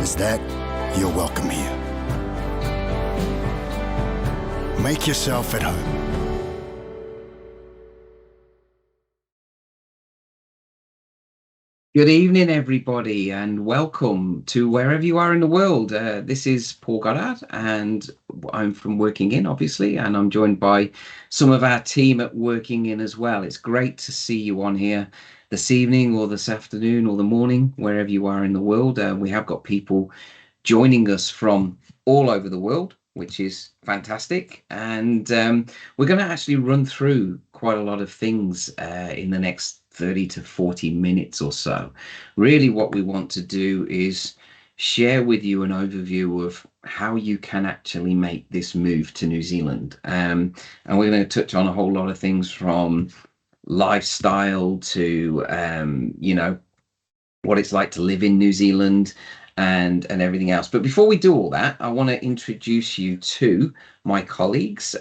as that, you're welcome here. Make yourself at home. Good evening, everybody, and welcome to wherever you are in the world. This is Paul Goddard, and I'm from Working In, obviously, and I'm joined by some of our team at Working In as well. It's great to see you on here this evening or this afternoon or the morning, wherever you are in the world. We have got people joining us from all over the world, which is fantastic. And we're going to actually run through quite a lot of things in the next 30 to 40 minutes or so. Really, what we want to do is share with you an overview of how you can actually make this move to New Zealand. And we're going to touch on a whole lot of things from lifestyle to, what it's like to live in New Zealand and everything else. But before we do all that, I want to introduce you to my colleagues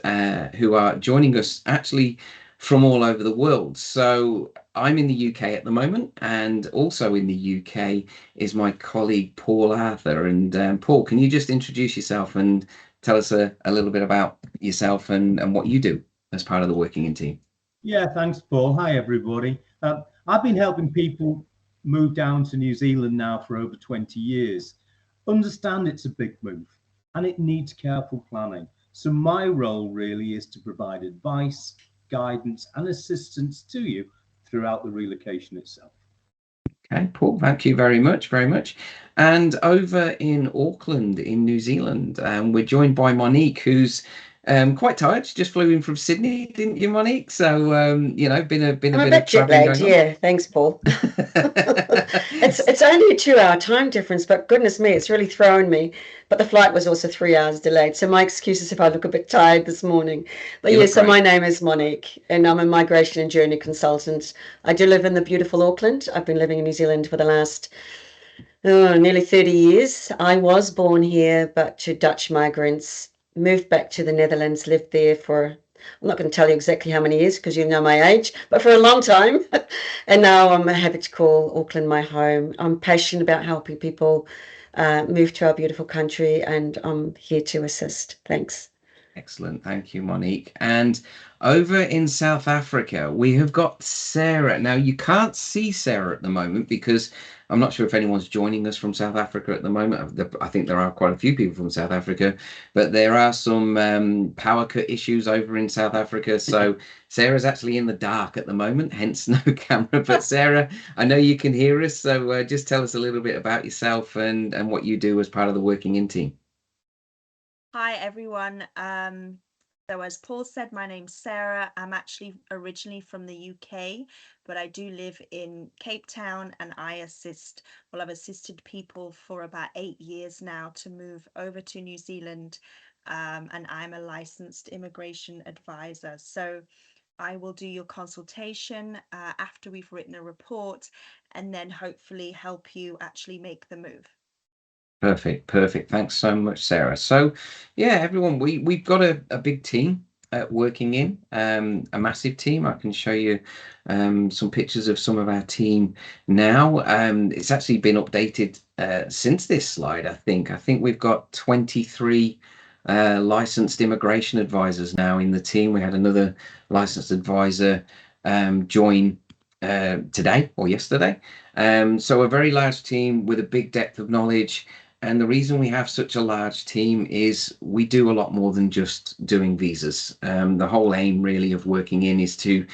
who are joining us actually from all over the world. So I'm in the UK at the moment, and also in the UK is my colleague Paul Arthur. And Paul, can you just introduce yourself and tell us a little bit about yourself and what you do as part of the Working In team? Yeah, thanks, Paul. Hi, everybody. I've been helping people move down to New Zealand now for over 20 years. Understand it's a big move and it needs careful planning. So my role really is to provide advice, guidance and assistance to you throughout the relocation itself. Okay, Paul, thank you very much, very much. And over in Auckland, in New Zealand, we're joined by Monique, who's quite tired. She just flew in from Sydney, didn't you, Monique? So, been a bit of jet traveling lagged, going yeah. Thanks, Paul. on. It's only a 2-hour time difference, but goodness me, it's really thrown me. But the flight was also 3 hours delayed, so my excuse is if I look a bit tired this morning. But You yeah, look so great. my name is Monique, and I'm a migration and journey consultant. I do live in the beautiful Auckland. I've been living in New Zealand for the last nearly 30 years. I was born here, but to Dutch migrants, moved back to the Netherlands, lived there for, I'm not going to tell you exactly how many years because you know my age, but for a long time. And now I'm happy to call Auckland my home. I'm passionate about helping people move to our beautiful country, and I'm here to assist. Thanks. Excellent. Thank you, Monique. And over in South Africa, we have got Sarah. Now, you can't see Sarah at the moment because I'm not sure if anyone's joining us from South Africa at the moment. I think there are quite a few people from South Africa, but there are some power cut issues over in South Africa. So Sarah's actually in the dark at the moment, hence no camera. But Sarah, I know you can hear us. So just tell us a little bit about yourself and what you do as part of the Working In team. Hi everyone. So as Paul said, my name's Sarah. I'm actually originally from the UK, but I do live in Cape Town, and I've assisted people for about 8 years now to move over to New Zealand, and I'm a licensed immigration advisor. So I will do your consultation after we've written a report, and then hopefully help you actually make the move. Perfect, perfect. Thanks so much, Sarah. So, yeah, everyone, we've got a big team Working In, a massive team. I can show you some pictures of some of our team now. It's actually been updated since this slide, I think. I think we've got 23 licensed immigration advisors now in the team. We had another licensed advisor join today or yesterday. So a very large team with a big depth of knowledge. And the reason we have such a large team is we do a lot more than just doing visas. The whole aim really of Working In is to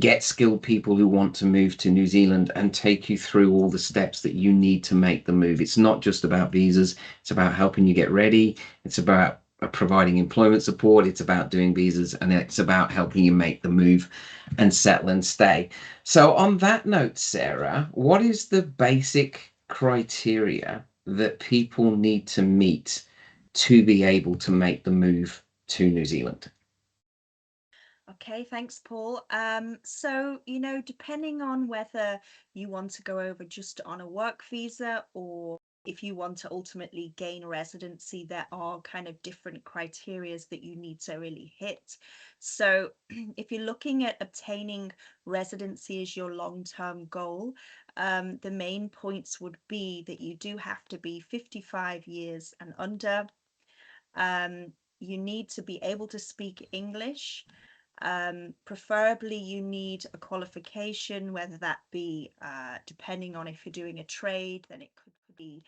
get skilled people who want to move to New Zealand and take you through all the steps that you need to make the move. It's not just about visas. It's about helping you get ready. It's about providing employment support. It's about doing visas, and it's about helping you make the move and settle and stay. So on that note, Sarah, what is the basic criteria that people need to meet to be able to make the move to New Zealand? Okay, thanks, Paul. So, depending on whether you want to go over just on a work visa or if you want to ultimately gain residency, there are kind of different criterias that you need to really hit. So if you're looking at obtaining residency as your long-term goal, the main points would be that you do have to be 55 years and under. You need to be able to speak English. Preferably you need a qualification, whether that be, depending on if you're doing a trade, then it could be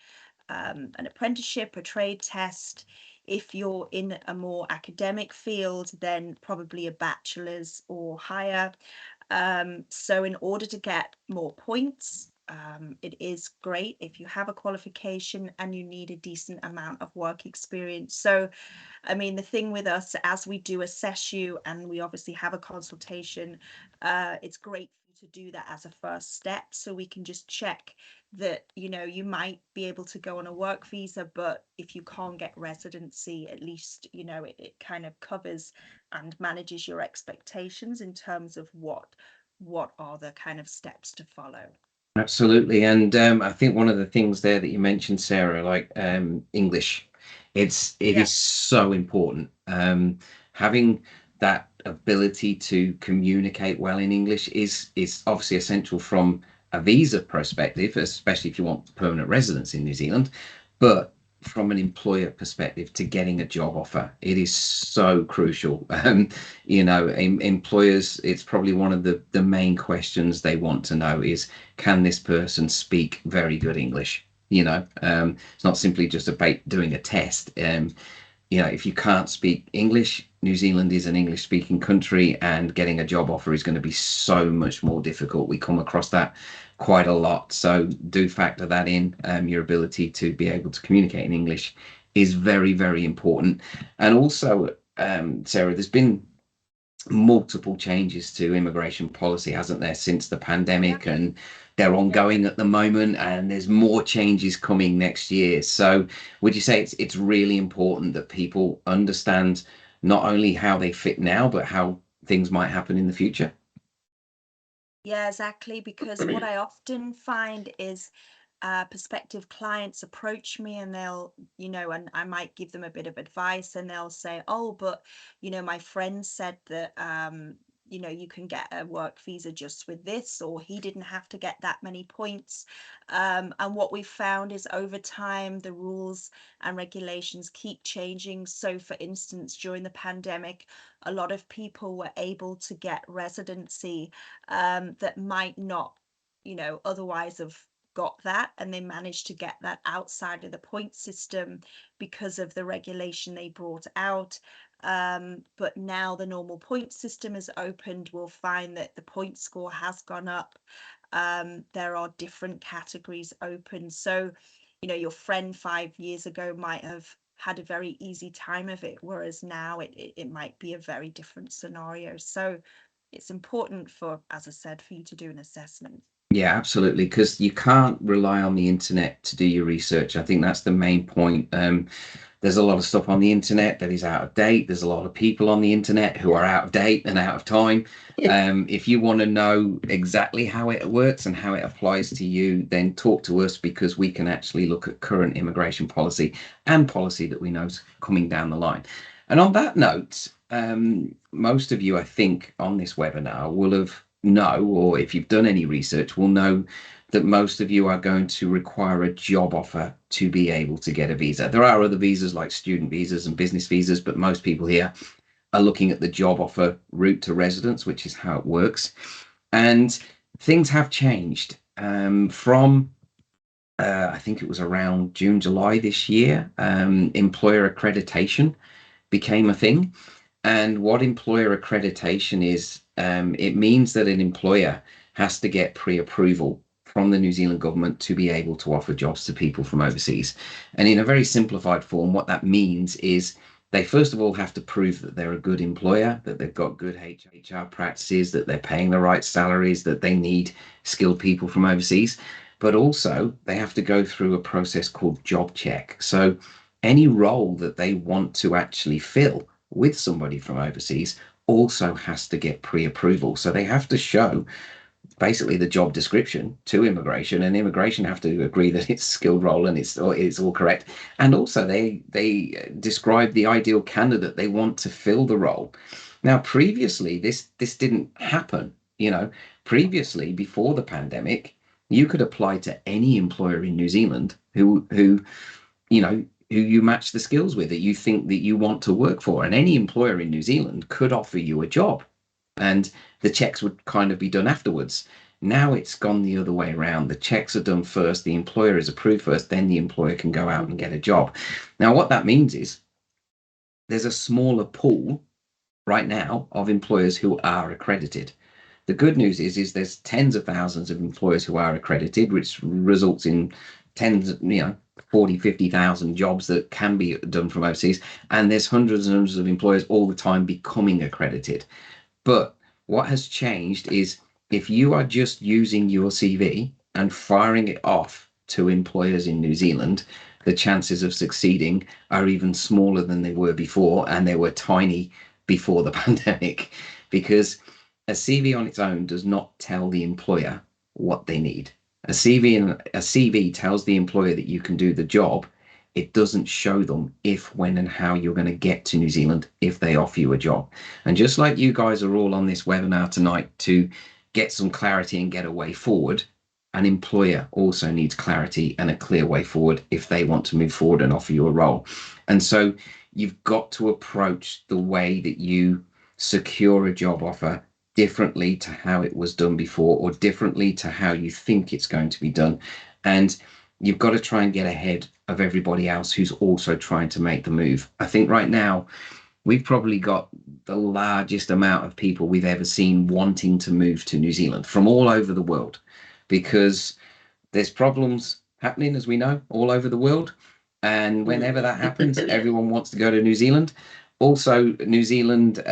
an apprenticeship, a trade test. If you're in a more academic field, then probably a bachelor's or higher. So in order to get more points, it is great if you have a qualification and you need a decent amount of work experience. So I mean, the thing with us, as we do assess you and we obviously have a consultation, it's great for you to do that as a first step, so we can just check that, you know, you might be able to go on a work visa, but if you can't get residency, at least, you know, it kind of covers and manages your expectations in terms of what are the kind of steps to follow. Absolutely. And I think one of the things there that you mentioned, Sarah, like English, it Yeah. is so important. Having that ability to communicate well in English is obviously essential from a visa perspective, especially if you want permanent residence in New Zealand. But from an employer perspective, to getting a job offer, it is so crucial. You know, employers, it's probably one of the main questions they want to know is, can this person speak very good English? You know, it's not simply just about doing a test. You know, if you can't speak English, New Zealand is an English speaking country, and getting a job offer is going to be so much more difficult. We come across that quite a lot. So do factor that in. Your ability to be able to communicate in English is very, very important. And also, Sarah, there's been multiple changes to immigration policy, hasn't there, since the pandemic, Yeah. and they're ongoing at the moment, and there's more changes coming next year. So would you say it's really important that people understand not only how they fit now, but how things might happen in the future? Yeah, exactly. Because what I often find is prospective clients approach me and they'll, you know, and I might give them a bit of advice and they'll say, oh, but, you know, my friend said that, you know, you can get a work visa just with this, or he didn't have to get that many points. And what we've found is over time, the rules and regulations keep changing. So, for instance, during the pandemic, a lot of people were able to get residency that might not, you know, otherwise have got that, and they managed to get that outside of the point system because of the regulation they brought out. But now the normal point system is opened, we'll find that the point score has gone up. There are different categories open. So, you know, your friend 5 years ago might have had a very easy time of it, whereas now it might be a very different scenario. So it's important for, as I said, for you to do an assessment. Yeah, absolutely, because you can't rely on the internet to do your research. I think that's the main point. There's a lot of stuff on the internet that is out of date. There's a lot of people on the internet who are out of date and out of time. If you want to know exactly how it works and how it applies to you, then talk to us, because we can actually look at current immigration policy and policy that we know is coming down the line. And on that note, most of you, I think, on this webinar will have or if you've done any research, will know that most of you are going to require a job offer to be able to get a visa. There are other visas like student visas and business visas, but most people here are looking at the job offer route to residence, which is how it works. And things have changed from I think it was around June, July this year. Employer accreditation became a thing. And what employer accreditation is, it means that an employer has to get pre-approval from the New Zealand government to be able to offer jobs to people from overseas. And in a very simplified form, what that means is they first of all have to prove that they're a good employer, that they've got good HR practices, that they're paying the right salaries, that they need skilled people from overseas. But also they have to go through a process called job check. So any role that they want to actually fill with somebody from overseas also has to get pre-approval. So they have to show basically the job description to immigration, and immigration have to agree that it's a skilled role and it's all correct. And also they describe the ideal candidate they want to fill the role. Now, previously, this didn't happen. Previously, before the pandemic, you could apply to any employer in New Zealand who you match the skills with, that you think that you want to work for, and any employer in New Zealand could offer you a job, and the checks would kind of be done afterwards. Now it's gone the other way around. The checks are done first, the employer is approved first, then the employer can go out and get a job. Now, what that means is there's a smaller pool right now of employers who are accredited. The good news is there's tens of thousands of employers who are accredited, which results in tens, 40, 50,000 jobs that can be done from overseas. And there's hundreds and hundreds of employers all the time becoming accredited. But what has changed is if you are just using your CV and firing it off to employers in New Zealand, the chances of succeeding are even smaller than they were before, and they were tiny before the pandemic, because a CV on its own does not tell the employer what they need. A CV tells the employer that you can do the job. It doesn't show them if, when, and how you're going to get to New Zealand if they offer you a job. And just like you guys are all on this webinar tonight to get some clarity and get a way forward, an employer also needs clarity and a clear way forward if they want to move forward and offer you a role. And so you've got to approach the way that you secure a job offer differently to how it was done before, or differently to how you think it's going to be done. And you've got to try and get ahead of everybody else who's also trying to make the move. I think right now we've probably got the largest amount of people we've ever seen wanting to move to New Zealand from all over the world, because there's problems happening, as we know, all over the world. And whenever that happens, everyone wants to go to New Zealand. Also, New Zealand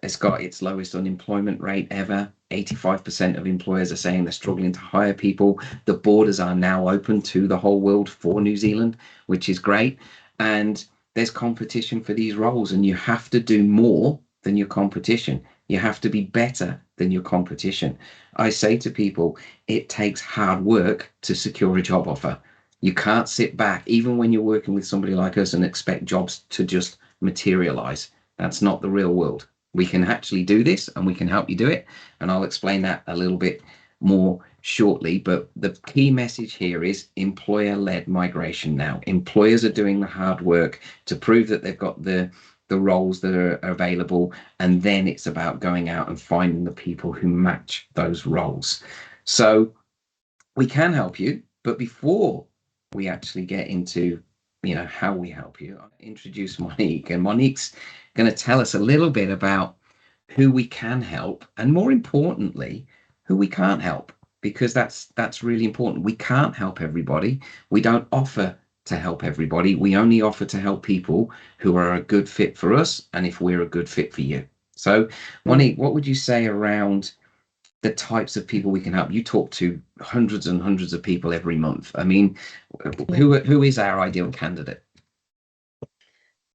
has got its lowest unemployment rate ever. 85% of employers are saying they're struggling to hire people. The borders are now open to the whole world for New Zealand, which is great. And there's competition for these roles, and you have to do more than your competition. You have to be better than your competition. I say to people, it takes hard work to secure a job offer. You can't sit back, even when you're working with somebody like us, and expect jobs to just materialize. That's not the real world. We can actually do this, and we can help you do it. And I'll explain that a little bit more shortly. But the key message here is employer-led migration now. Employers are doing the hard work to prove that they've got the roles that are available, and then it's about going out and finding the people who match those roles. So we can help you, but before we actually get into how we help you, I'll introduce Monique, and Monique's going to tell us a little bit about who we can help, and more importantly, who we can't help, because that's really important. We can't help everybody. We don't offer to help everybody. We only offer to help people who are a good fit for us, and if we're a good fit for you. So Monique, what would you say around the types of people we can help? You talk to hundreds and hundreds of people every month. I mean, who is our ideal candidate?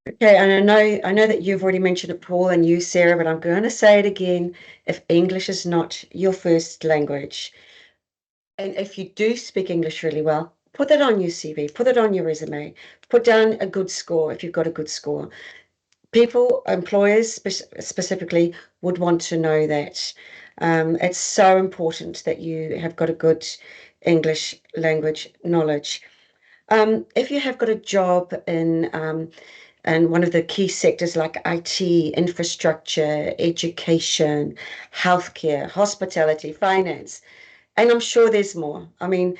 Okay, and I know that you've already mentioned it, Paul, and you, Sarah, but I'm going to say it again. If English is not your first language, and if you do speak English really well, put that on your CV, put it on your resume, put down a good score if you've got a good score. Employers specifically would want to know that. It's so important that you have got a good English language knowledge. If you have got a job in one of the key sectors like IT, infrastructure, education, healthcare, hospitality, finance, and I'm sure there's more. I mean,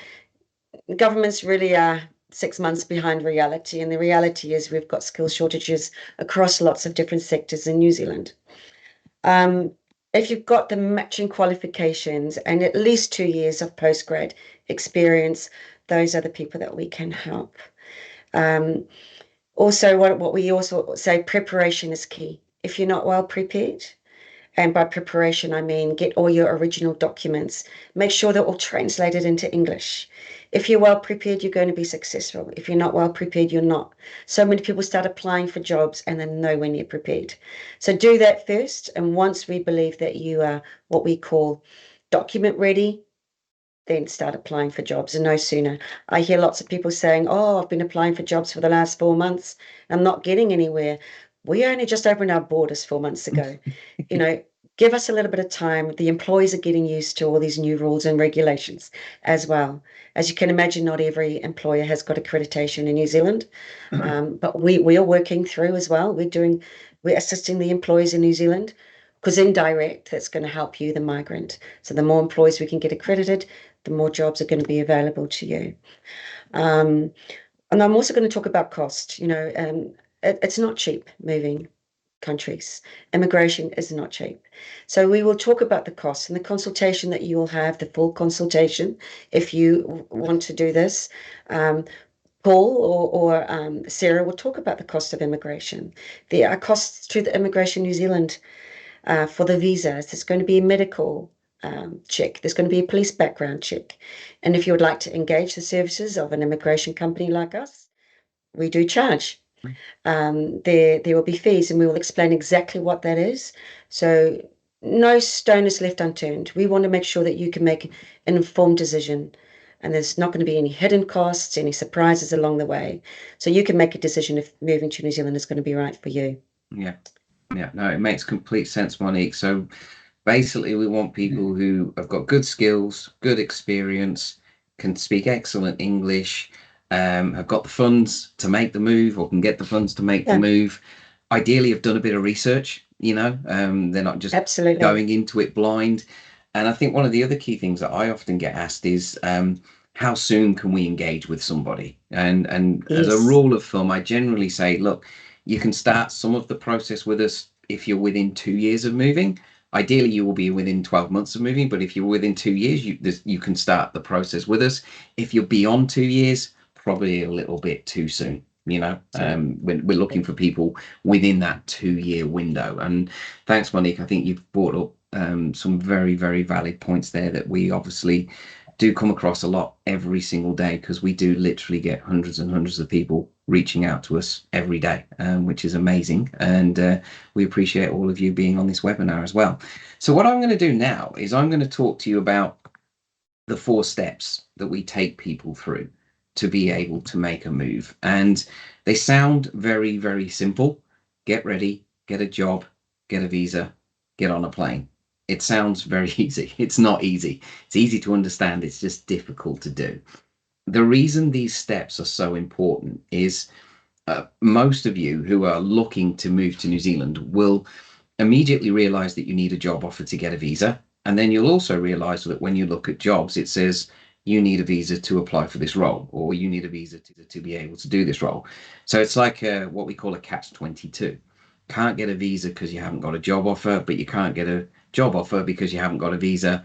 governments really are 6 months behind reality, and the reality is we've got skill shortages across lots of different sectors in New Zealand. If you've got the matching qualifications and at least 2 years of postgrad experience, those are the people that we can help. Also, what we also say, preparation is key. If you're not well prepared, and by preparation, I mean get all your original documents, make sure they're all translated into English. If you're well prepared, you're going to be successful. If you're not well prepared, you're not. So many people start applying for jobs and they're nowhere near prepared. So do that first. And once we believe that you are what we call document ready, then start applying for jobs, and no sooner. I hear lots of people saying, oh, I've been applying for jobs for the last 4 months. I'm not getting anywhere. We only just opened our borders 4 months ago. You know, give us a little bit of time. The employees are getting used to all these new rules and regulations as well. As you can imagine, not every employer has got accreditation in New Zealand, but we are working through as well. We're assisting the employees in New Zealand, because indirect, that's going to help you, the migrant. So the more employees we can get accredited, the more jobs are going to be available to you. And I'm also going to talk about cost. You know, it's not cheap moving countries. Immigration is not cheap. So we will talk about the cost and the consultation that you will have, the full consultation, if you want to do this. Paul or Sarah will talk about the cost of immigration. There are costs to the Immigration New Zealand for the visas. There's going to be a medical check. There's going to be a police background check. And if you would like to engage the services of an immigration company like us, we do charge. There will be fees, and we will explain exactly what that is. So no stone is left unturned. We want to make sure that you can make an informed decision, and there's not going to be any hidden costs, any surprises along the way. So you can make a decision if moving to New Zealand is going to be right for you. Yeah. No, it makes complete sense, Monique. So basically, we want people who have got good skills, good experience, can speak excellent English, have got the funds to make the move, or can get the funds to make the move. Ideally, have done a bit of research. You know, they're not just going into it blind. And I think one of the other key things that I often get asked is, how soon can we engage with somebody? And as a rule of thumb, I generally say, look, you can start some of the process with us if you're within 2 years of moving. Ideally, you will be within 12 months of moving, but if you're within 2 years, you can start the process with us. If you're beyond 2 years, probably a little bit too soon. You know, we're looking for people within that 2-year window. And thanks, Monique. I think you've brought up some very, very valid points there that we obviously do come across a lot every single day, because we do literally get hundreds and hundreds of people reaching out to us every day, which is amazing. And we appreciate all of you being on this webinar as well. So what I'm going to do now is I'm going to talk to you about the 4 steps that we take people through to be able to make a move. And they sound very, very simple. Get ready, get a job, get a visa, get on a plane. It sounds very easy. It's not easy. It's easy to understand. It's just difficult to do. The reason these steps are so important is most of you who are looking to move to New Zealand will immediately realize that you need a job offer to get a visa. And then you'll also realize that when you look at jobs, it says you need a visa to apply for this role, or you need a visa to be able to do this role. So it's like what we call a catch-22. Can't get a visa because you haven't got a job offer, but you can't get a job offer because you haven't got a visa.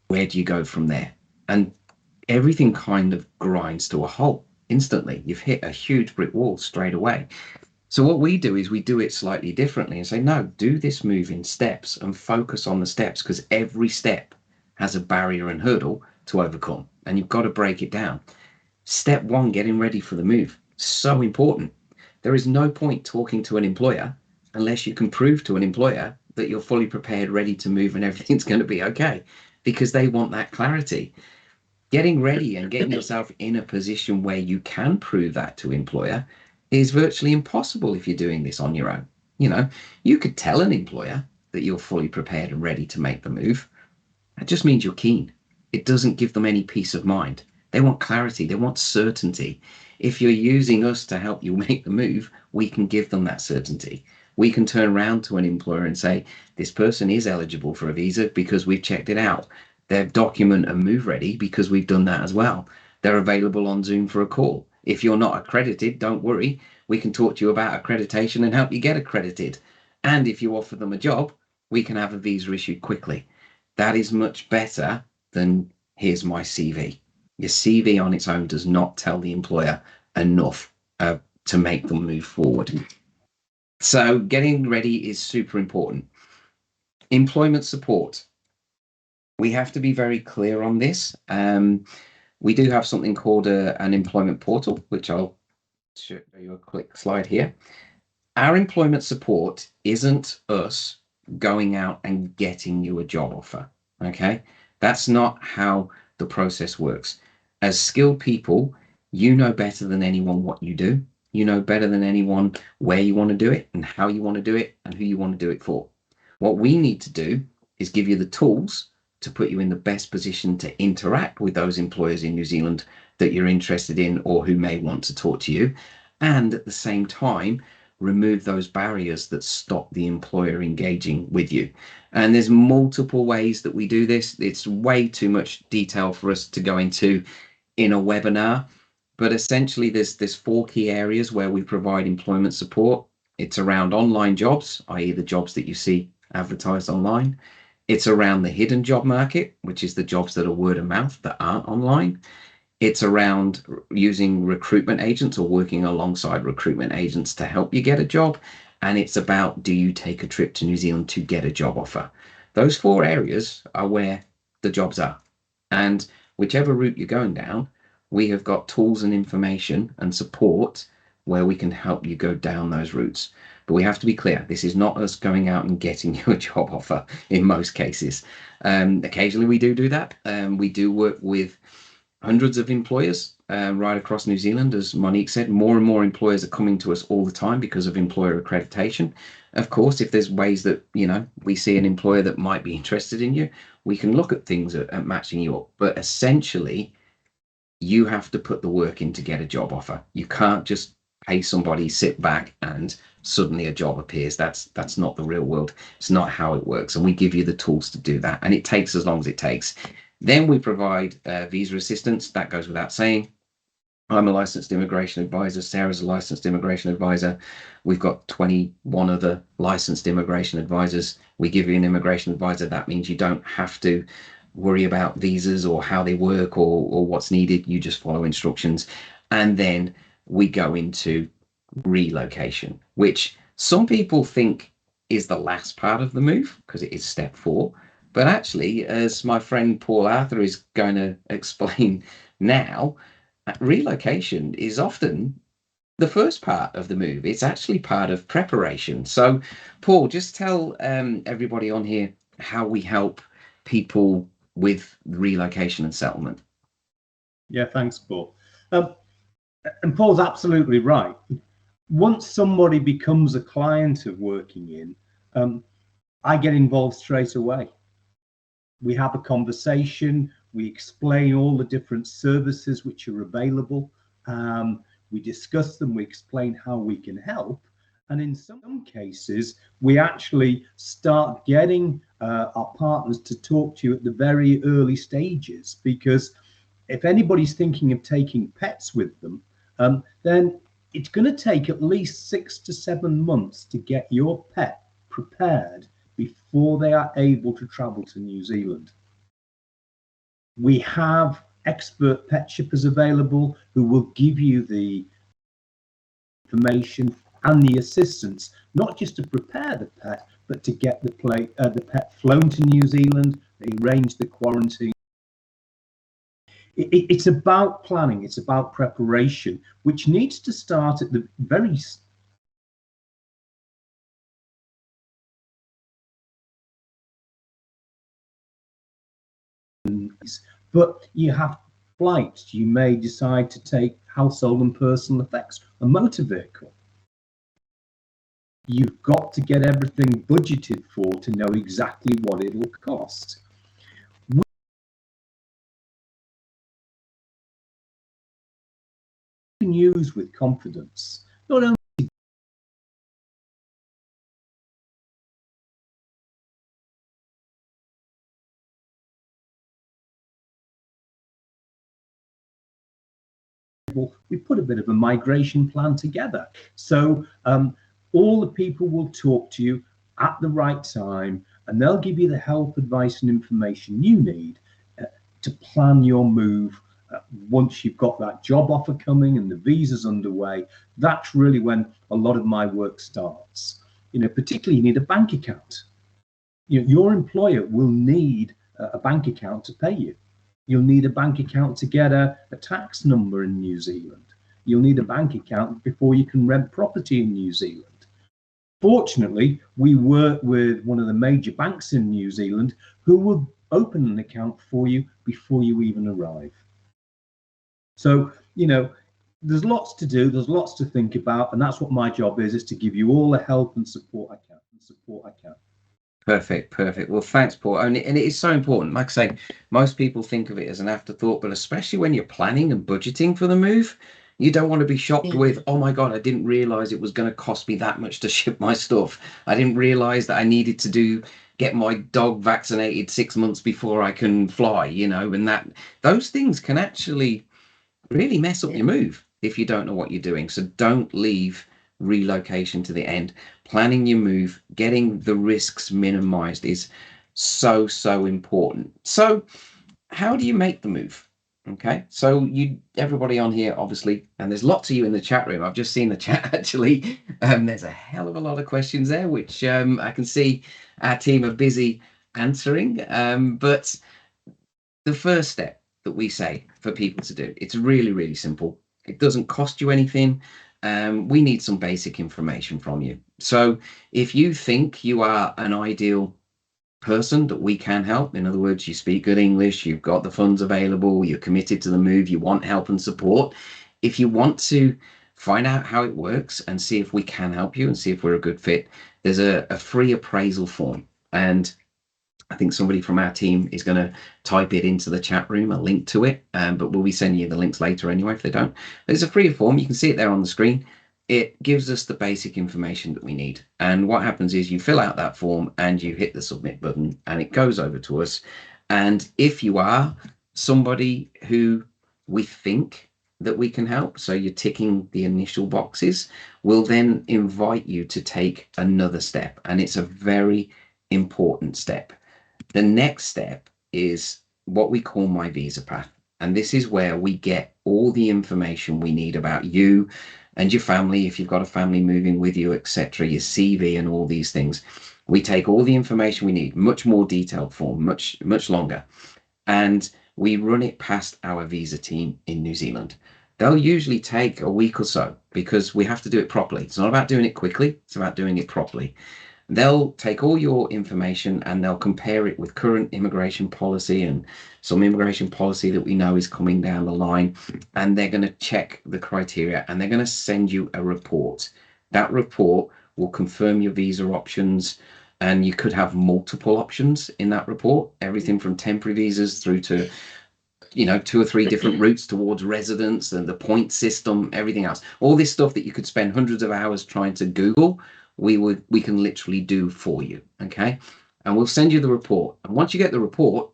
Where do you go from there? And everything kind of grinds to a halt instantly. You've hit a huge brick wall straight away. So what we do is we do it slightly differently and say, no, do this move in steps and focus on the steps, because every step has a barrier and hurdle to overcome, and you've got to break it down. Step 1, getting ready for the move. So important. There is no point talking to an employer unless you can prove to an employer that you're fully prepared, ready to move, and everything's going to be okay, because they want that clarity. Getting ready and getting yourself in a position where you can prove that to employer is virtually impossible if you're doing this on your own. You know, you could tell an employer that you're fully prepared and ready to make the move. That just means you're keen. It doesn't give them any peace of mind. They want clarity. They want certainty. If you're using us to help you make the move, we can give them that certainty. We can turn around to an employer and say, this person is eligible for a visa because we've checked it out. They're document and move ready because we've done that as well. They're available on Zoom for a call. If you're not accredited, don't worry. We can talk to you about accreditation and help you get accredited. And if you offer them a job, we can have a visa issued quickly. That is much better than here's my CV. Your CV on its own does not tell the employer enough to make them move forward. So getting ready is super important. Employment support. We have to be very clear on this. We do have something called an employment portal, which I'll show you a quick slide here. Our employment support isn't us going out and getting you a job offer. Okay, That's not how the process works. As skilled people, you know better than anyone what you do. You know better than anyone where you want to do it and how you want to do it and who you want to do it for. What we need to do is give you the tools to put you in the best position to interact with those employers in New Zealand that you're interested in or who may want to talk to you. And at the same time, remove those barriers that stop the employer engaging with you. And there's multiple ways that we do this. It's way too much detail for us to go into in a webinar, but essentially there's 4 key areas where we provide employment support. It's around online jobs, i.e. the jobs that you see advertised online. It's around the hidden job market, which is the jobs that are word of mouth that aren't online. It's around using recruitment agents or working alongside recruitment agents to help you get a job. And it's about, do you take a trip to New Zealand to get a job offer? Those 4 areas are where the jobs are. And whichever route you're going down, we have got tools and information and support where we can help you go down those routes. But we have to be clear, this is not us going out and getting you a job offer in most cases. Occasionally we do that. We do work with hundreds of employers right across New Zealand. As Monique said, more and more employers are coming to us all the time because of employer accreditation. Of course, if there's ways that, you know, we see an employer that might be interested in you, we can look at things at matching you up. But essentially, you have to put the work in to get a job offer. You can't just pay somebody, sit back, and suddenly a job appears. That's not the real world. It's not how it works. And we give you the tools to do that. And it takes as long as it takes. Then we provide visa assistance. That goes without saying. I'm a licensed immigration advisor. Sarah's a licensed immigration advisor. We've got 21 other licensed immigration advisors. We give you an immigration advisor. That means you don't have to worry about visas or how they work or what's needed. You just follow instructions. And then we go into relocation, which some people think is the last part of the move because it is step 4. But actually, as my friend Paul Arthur is going to explain now, relocation is often the first part of the move. It's actually part of preparation. So, Paul, just tell everybody on here how we help people with relocation and settlement. Yeah, thanks, Paul. And Paul's absolutely right. Once somebody becomes a client of Working In, I get involved straight away. We have a conversation, we explain all the different services which are available, we discuss them, we explain how we can help, and in some cases we actually start getting our partners to talk to you at the very early stages, because if anybody's thinking of taking pets with them, then it's going to take at least 6 to 7 months to get your pet prepared before they are able to travel to New Zealand. We have expert pet shippers available who will give you the information and the assistance, not just to prepare the pet, but to get the pet flown to New Zealand, arrange the quarantine. It's about planning, it's about preparation, which needs to start at the very but you have flights, you may decide to take household and personal effects, a motor vehicle. You've got to get everything budgeted for to know exactly what it'll cost. We can use with confidence, not only we put a bit of a migration plan together. So all the people will talk to you at the right time, and they'll give you the help, advice, and information you need to plan your move. Once you've got that job offer coming and the visa's underway, that's really when a lot of my work starts. You know, particularly you need a bank account. You know, your employer will need a bank account to pay you. You'll need a bank account to get a tax number in New Zealand. You'll need a bank account before you can rent property in New Zealand. Fortunately, we work with one of the major banks in New Zealand who will open an account for you before you even arrive. So, you know, there's lots to do, there's lots to think about, and that's what my job is to give you all the help and support I can. Perfect. Well, thanks, Paul. And it is so important. Like I say, most people think of it as an afterthought, but especially when you're planning and budgeting for the move, you don't want to be shocked with, oh my God, I didn't realize it was going to cost me that much to ship my stuff. I didn't realize that I needed to get my dog vaccinated 6 months before I can fly, you know, and that those things can actually really mess up your move if you don't know what you're doing. So don't leave relocation to the end. Planning your move, getting the risks minimized is so important. So how do you make the move? Okay, so everybody on here, obviously, and there's lots of you in the chat room. I've just seen the chat actually. There's a hell of a lot of questions there, which I can see our team are busy answering. But the first step that we say for people to do, it's really simple. It doesn't cost you anything. We need some basic information from you. So if you think you are an ideal person that we can help, in other words, you speak good English, you've got the funds available, you're committed to the move, you want help and support, if you want to find out how it works and see if we can help you and see if we're a good fit, there's a free appraisal form. And I think somebody from our team is going to type it into the chat room, a link to it, but we'll be sending you the links later anyway if they don't. There's a free form. You can see it there on the screen. It gives us the basic information that we need. And what happens is you fill out that form and you hit the submit button and it goes over to us. And if you are somebody who we think that we can help, so you're ticking the initial boxes, we'll then invite you to take another step. And it's a very important step. The next step is what we call My Visa Path. And this is where we get all the information we need about you and your family, if you've got a family moving with you, etc., your CV and all these things. We take all the information we need, much more detailed form, much longer, and we run it past our visa team in New Zealand. They'll usually take a week or so because we have to do it properly. It's not about doing it quickly, it's about doing it properly. They'll take all your information and they'll compare it with current immigration policy and some immigration policy that we know is coming down the line. And they're going to check the criteria and they're going to send you a report. That report will confirm your visa options, and you could have multiple options in that report, everything from temporary visas through to 2 or 3 different routes towards residence and the point system, everything else. All this stuff that you could spend hundreds of hours trying to Google, we can literally do for you. Okay, and we'll send you the report, and once you get the report,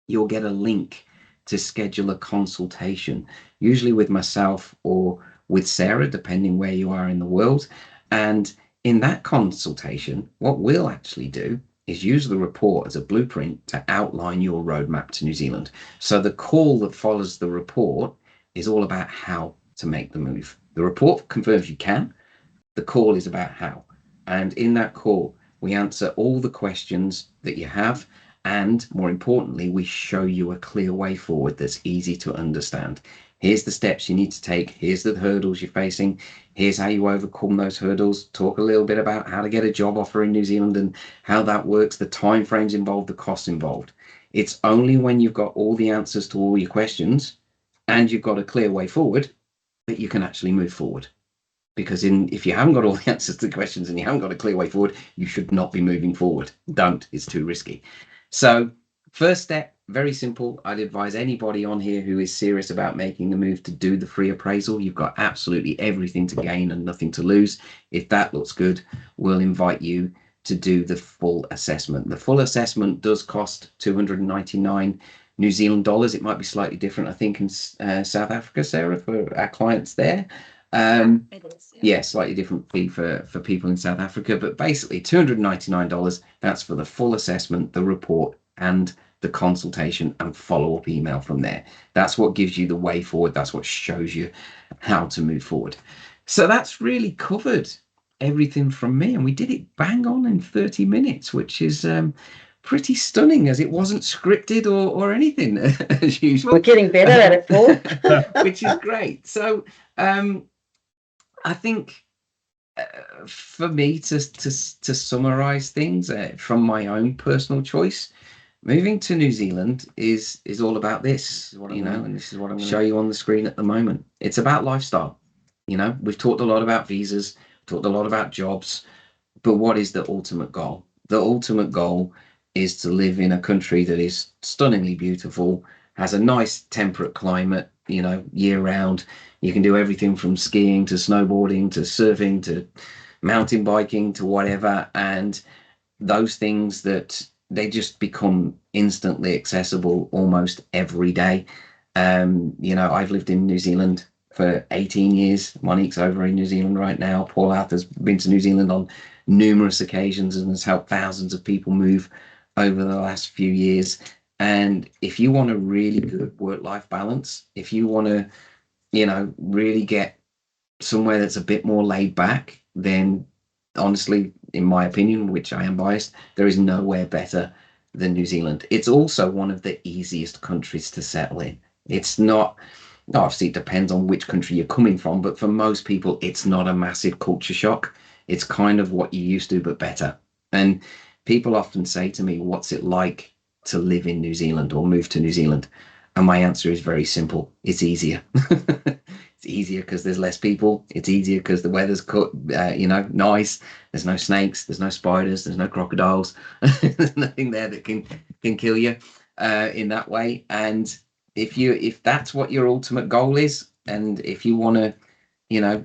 you'll get a link to schedule a consultation, usually with myself or with Sarah, depending where you are in the world. And in that consultation, what we'll actually do is use the report as a blueprint to outline your roadmap to New Zealand. So the call that follows the report is all about how to make the move. The report confirms you can. The call is about how. And in that call, we answer all the questions that you have. And more importantly, we show you a clear way forward that's easy to understand. Here's the steps you need to take. Here's the hurdles you're facing. Here's how you overcome those hurdles. Talk a little bit about how to get a job offer in New Zealand and how that works, the timeframes involved, the costs involved. It's only when you've got all the answers to all your questions and you've got a clear way forward that you can actually move forward. Because if you haven't got all the answers to the questions and you haven't got a clear way forward, you should not be moving forward. Don't. It's too risky. So first step, very simple. I'd advise anybody on here who is serious about making the move to do the free appraisal. You've got absolutely everything to gain and nothing to lose. If that looks good, we'll invite you to do the full assessment. The full assessment does cost 299 New Zealand dollars. It might be slightly different, I think, in South Africa, Sarah, for our clients there. It is, yeah, slightly different fee for people in South Africa, but basically $299. That's for the full assessment, the report, and the consultation and follow-up email from there. That's what gives you the way forward. That's what shows you how to move forward. So that's really covered everything from me, and we did it bang on in 30 minutes, which is pretty stunning, as it wasn't scripted or anything as usual. We're getting better at it, Paul. Which is great. So I think for me to summarize things from my own personal choice, moving to New Zealand is all about this, and this is what I'm going to show you on the screen at the moment. It's about lifestyle. We've talked a lot about visas, talked a lot about jobs, but what is the ultimate goal? The ultimate goal is to live in a country that is stunningly beautiful, has a nice temperate climate, year round. You can do everything from skiing to snowboarding to surfing to mountain biking to whatever. And those things that they just become instantly accessible almost every day. I've lived in New Zealand for 18 years. Monique's over in New Zealand right now. Paul Arthur's been to New Zealand on numerous occasions and has helped thousands of people move over the last few years. And if you want a really good work-life balance, if you want to, really get somewhere that's a bit more laid back, then honestly, in my opinion, which I am biased, there is nowhere better than New Zealand. It's also one of the easiest countries to settle in. It's not, obviously it depends on which country you're coming from, but for most people, it's not a massive culture shock. It's kind of what you used to, but better. And people often say to me, what's it like to live in New Zealand or move to New Zealand? And my answer is very simple. It's easier. It's easier because there's less people. It's easier because the weather's nice. There's no snakes. There's no spiders. There's no crocodiles. There's nothing there that can kill you in that way. And if that's what your ultimate goal is, and if you want to,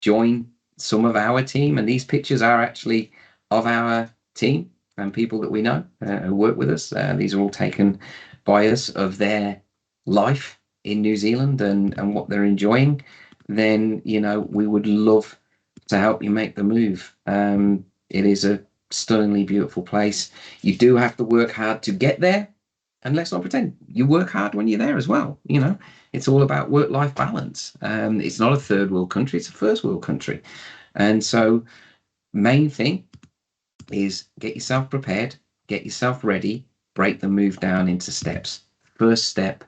join some of our team, and these pictures are actually of our team and people that we know who work with us. These are all taken by us of their life in New Zealand and what they're enjoying, then we would love to help you make the move. It is a stunningly beautiful place. You do have to work hard to get there, and let's not pretend you work hard when you're there as well. It's all about work-life balance. It's not a third world country, it's a first world country. And so main thing is get yourself prepared, get yourself ready, break the move down into steps. First step,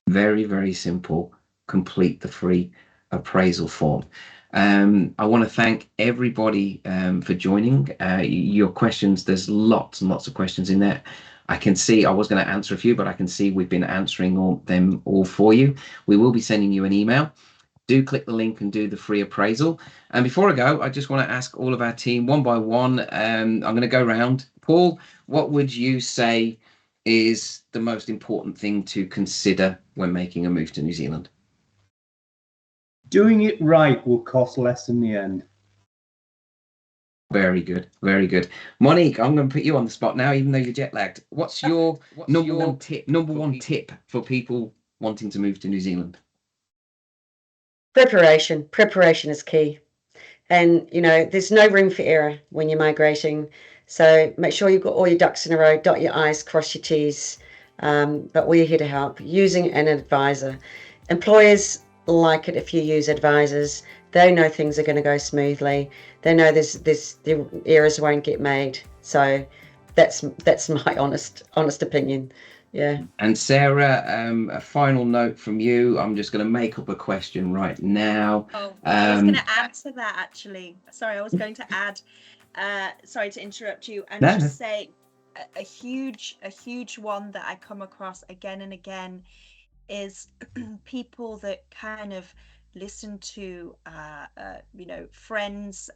very, very simple, complete the free appraisal form. I want to thank everybody for joining. Your questions, there's lots and lots of questions in there. I can see, I was going to answer a few, but I can see we've been answering them all for you. We will be sending you an email. Do click the link and do the free appraisal. And before I go, I just want to ask all of our team one by one. I'm going to go round. Paul, what would you say is the most important thing to consider when making a move to New Zealand? Doing it right will cost less in the end. Very good, very good. Monique, I'm going to put you on the spot now, even though you're jet lagged. What's your number one tip for people wanting to move to New Zealand? Preparation is key. And there's no room for error when you're migrating, so make sure you've got all your ducks in a row, dot your I's, cross your T's. But we're here to help. Using an advisor, employers like it if you use advisors. They know things are going to go smoothly. They know the errors won't get made. So that's my honest opinion. Yeah. And Sarah, a final note from you. I'm just going to make up a question right now. Oh, I was going to add to that, actually. Sorry, I was going to add, sorry to interrupt you, and just say a huge one that I come across again and again is people that kind of listen to friends'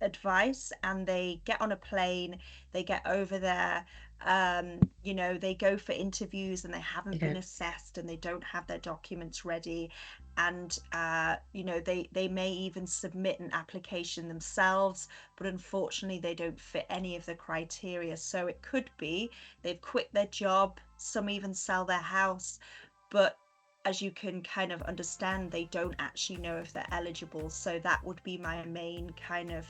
advice, and they get on a plane, they get over there, they go for interviews and they haven't been assessed and they don't have their documents ready, and they may even submit an application themselves, but unfortunately they don't fit any of the criteria. So it could be they've quit their job, some even sell their house, but as you can kind of understand, they don't actually know if they're eligible. So that would be my main kind of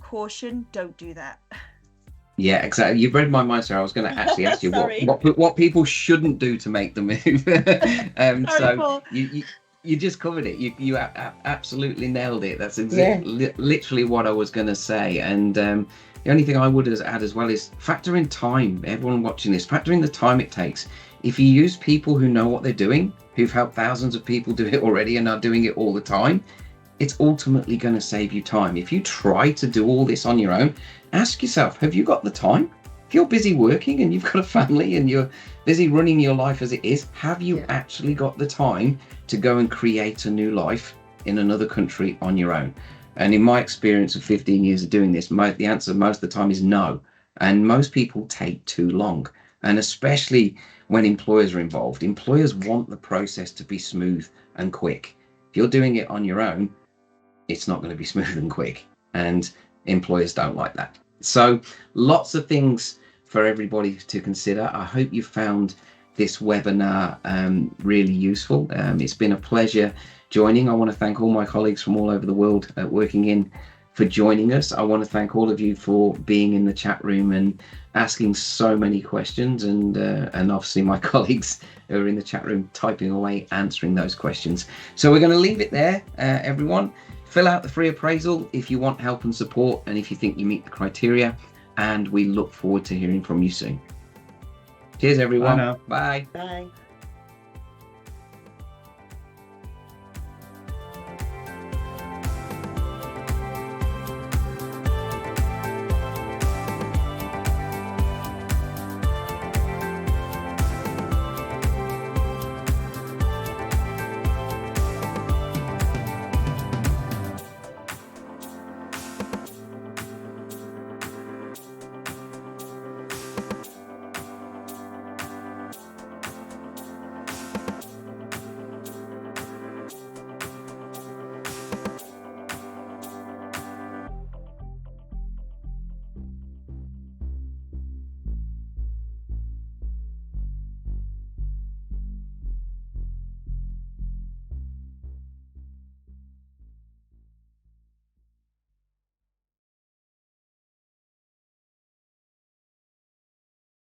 caution. Don't do that. Yeah, exactly. You've read my mind, Sarah. I was going to actually ask you what people shouldn't do to make the move. Sorry, Paul. You just covered it. You absolutely nailed it. That's literally what I was going to say. And the only thing I would add as well is factor in time. Everyone watching this, factor in the time it takes. If you use people who know what they're doing, who've helped thousands of people do it already and are doing it all the time, it's ultimately going to save you time. If you try to do all this on your own, ask yourself, have you got the time? if you're busy working and you've got a family and you're busy running your life as it is, have you actually got the time to go and create a new life in another country on your own? And in my experience of 15 years of doing this, the answer most of the time is no. And most people take too long. And especially when employers are involved, employers want the process to be smooth and quick. If you're doing it on your own, it's not going to be smooth and quick. And employers don't like that. So lots of things for everybody to consider. I hope you found this webinar really useful. It's been a pleasure joining. I want to thank all my colleagues from all over the world working in for joining us. I want to thank all of you for being in the chat room and asking so many questions, and obviously my colleagues who are in the chat room typing away answering those questions. So we're going to leave it there, everyone. Fill out the free appraisal if you want help and support and if you think you meet the criteria, and we look forward to hearing from you soon. Cheers everyone. Bye now. Bye. Bye.